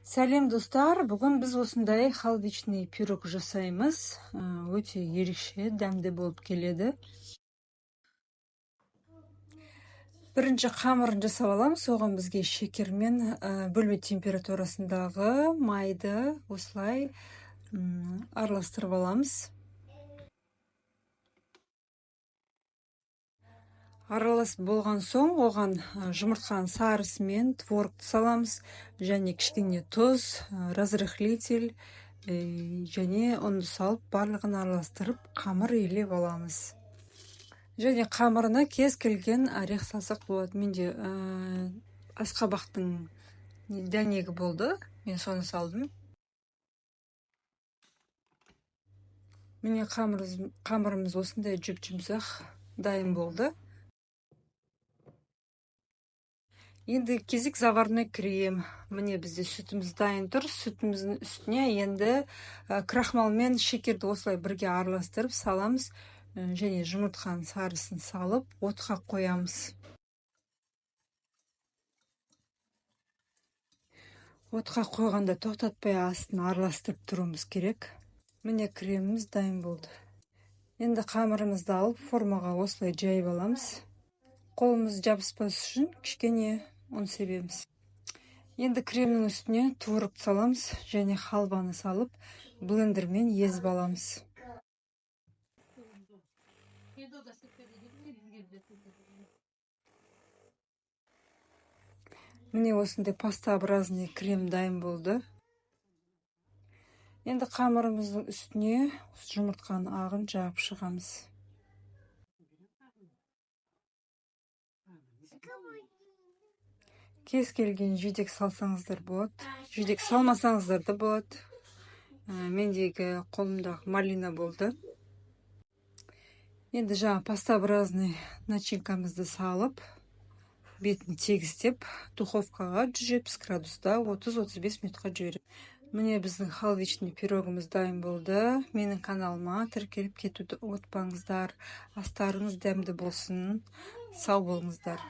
Сәлем достар, бүгін біз осындай халвичный пирог жасаймыз. Өте ерекше, дәмді болып келеді. Бірінші қамырын жасап аламыз, оған бізге шекер мен бөлме температурасындағы майды осылай араластырып аламыз. Аралас болған соң, оған жұмыртқаның сарысы мен творогты саламыз, және кішкене тұз, разрыхлитель және ұнды салып, барлығын араластырып, қамыр илеп аламыз. Және қамырына кез келген орех салсақ болады. Менде асқабақтың дәнегі болды, мен соны салдым. Міне қамырымыз осындай жүп-жұмсақ дайын болды. Енді кезек заварной крем. Міне бізде сүтіміз дайын тұр. Сүтіміздің үстіне енді крахмал мен шекерді осылай бірге араластырып саламыз. Және жұмыртқаның сарысын салып, отқа қоямыз. Отқа қойғанда тоқтатпай астын араластырып тұруымыз керек. Міне креміміз дайын болды. Енді қамырымызды алып, формаға осылай жайып аламыз. Қолымыз жабыспас үшін кішкене ұн себеміз. Енді кремнің үстіне творог саламыз, және халваны салып, блендермен езіп аламыз. Міне осындай пастообразный крем дайын болды. Енді қамырымыздың үстіне жұмыртқаның ағын жағып шығамыз. Кез келген жидек салсаңыздар болады, жидек салмасаңыздар да болады. Мендегі қолымдағы малина болды. Енді жаңа пастообразный начинкамызды салып, бетін тегістеп, духовкаға 170 градуста 30-35 минутқа жіберіп. Міне біздің халвичный пирогымыз дайын болды. Менің каналыма тіркеліп кетуді ұмытпаңыздар. Астарыңыз дәмді болсын. Сау болыңыздар.